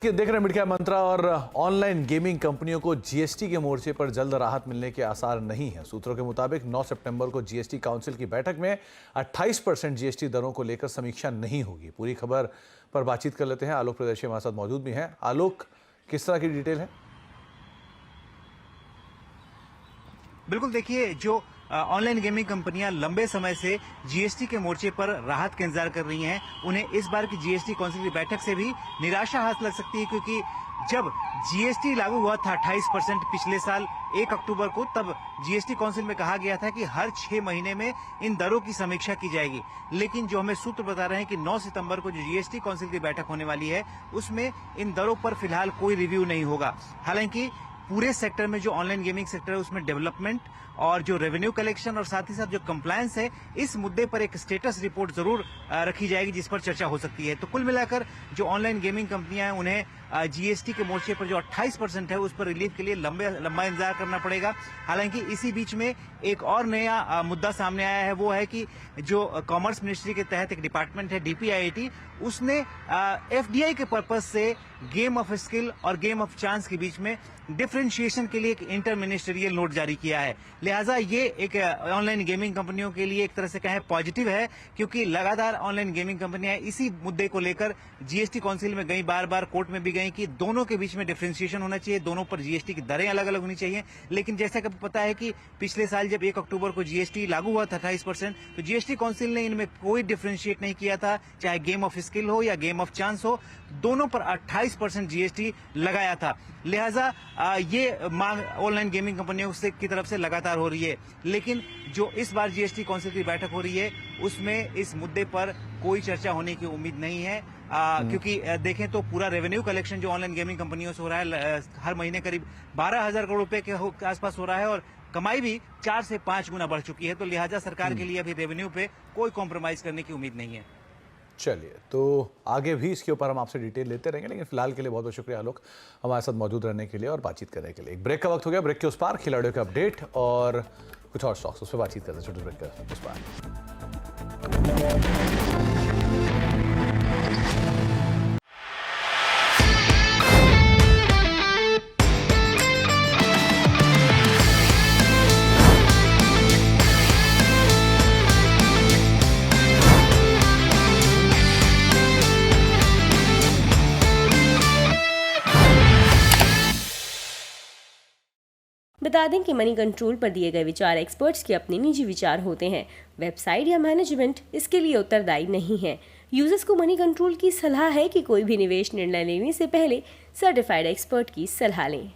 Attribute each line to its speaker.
Speaker 1: देख रहे हैं मीडिया मंत्रा और ऑनलाइन गेमिंग कंपनियों को जीएसटी के मोर्चे पर जल्द राहत मिलने के आसार नहीं है। सूत्रों के मुताबिक 9 सितंबर को जीएसटी काउंसिल की बैठक में 28% जीएसटी दरों को लेकर समीक्षा नहीं होगी। पूरी खबर पर बातचीत कर लेते हैं। आलोक प्रदर्शी हमारे साथ मौजूद भी हैं। आलोक, किस तरह की डिटेल है?
Speaker 2: बिल्कुल, देखिए, जो ऑनलाइन गेमिंग कंपनियां लंबे समय से जीएसटी के मोर्चे पर राहत का इंतजार कर रही हैं, उन्हें इस बार की जीएसटी काउंसिल की बैठक से भी निराशा हाथ लग सकती है, क्योंकि जब जीएसटी लागू हुआ था 28% पिछले साल 1 अक्टूबर को, तब जीएसटी काउंसिल में कहा गया था कि हर 6 महीने में इन दरों की समीक्षा की जाएगी। लेकिन जो हमें सूत्र बता रहे हैं कि 9 सितंबर को जो जीएसटी काउंसिल की बैठक होने वाली है, उसमें इन दरों पर फिलहाल कोई रिव्यू नहीं होगा। हालांकि पूरे सेक्टर में, जो ऑनलाइन गेमिंग सेक्टर है, उसमें डेवलपमेंट और जो रेवेन्यू कलेक्शन और साथ ही साथ जो कंप्लायंस है, इस मुद्दे पर एक स्टेटस रिपोर्ट जरूर रखी जाएगी, जिस पर चर्चा हो सकती है। तो कुल मिलाकर जो ऑनलाइन गेमिंग कंपनियां हैं, उन्हें जीएसटी के मोर्चे पर जो 28% है, उस पर रिलीफ के लिए लंबा इंतजार करना पड़ेगा। हालांकि इसी बीच में एक और नया मुद्दा सामने आया है, वो है कि जो कॉमर्स मिनिस्ट्री के तहत एक डिपार्टमेंट है DPIIT, उसने FDI के पर्पज से गेम ऑफ स्किल और गेम ऑफ चांस के बीच में डिफरेंशिएशन के लिए एक इंटर मिनिस्टरियल नोट जारी किया है। लिहाजा ये एक ऑनलाइन गेमिंग कंपनियों के लिए एक तरह से कहें पॉजिटिव है, क्योंकि लगातार ऑनलाइन गेमिंग कंपनियां इसी मुद्दे को लेकर जीएसटी काउंसिल में गई, बार कोर्ट में भी गई कि दोनों के बीच में डिफरेंशिएशन होना चाहिए, दोनों पर जीएसटी की दरें अलग अलग होनी चाहिए। लेकिन जैसा कि पता है कि पिछले साल जब 1 अक्टूबर को जीएसटी लागू हुआ था 28%, तो जीएसटी काउंसिल ने इनमें कोई डिफरेंशिएट नहीं किया था, चाहे गेम ऑफ स्किल हो या गेम ऑफ चांस हो, दोनों पर 28% जीएसटी लगाया था। लिहाजा ये मांग ऑनलाइन गेमिंग कंपनियों से की तरफ से लगातार हो रही है। लेकिन जो इस बार जीएसटी काउंसिल की बैठक हो रही है, उसमें इस मुद्दे पर कोई चर्चा होने की उम्मीद नहीं है, क्योंकि देखें तो पूरा रेवेन्यू कलेक्शन जो ऑनलाइन गेमिंग कंपनियों से हो रहा है, हर महीने करीब 12,000 करोड़ रुपए के आसपास हो रहा है, और कमाई भी 4 से 5 गुना बढ़ चुकी है। तो लिहाजा सरकार के लिए अभी रेवेन्यू पे कोई कॉम्प्रोमाइज करने की उम्मीद नहीं है।
Speaker 1: चलिए, तो आगे भी इसके ऊपर हम आपसे डिटेल लेते रहेंगे, लेकिन फिलहाल के लिए बहुत बहुत शुक्रिया आलोक, हमारे साथ मौजूद रहने के लिए और बातचीत करने के लिए। एक ब्रेक का वक्त हो गया। ब्रेक के उस पार खिलाड़ियों के अपडेट और कुछ और स्टॉक्स, उस पर बातचीत करते हैं। छोटे ब्रेक के उस पार।
Speaker 3: बता दें कि मनी कंट्रोल पर दिए गए विचार एक्सपर्ट्स के अपने निजी विचार होते हैं। वेबसाइट या मैनेजमेंट इसके लिए उत्तरदायी नहीं है। यूजर्स को मनी कंट्रोल की सलाह है कि कोई भी निवेश निर्णय लेने से पहले सर्टिफाइड एक्सपर्ट की सलाह लें।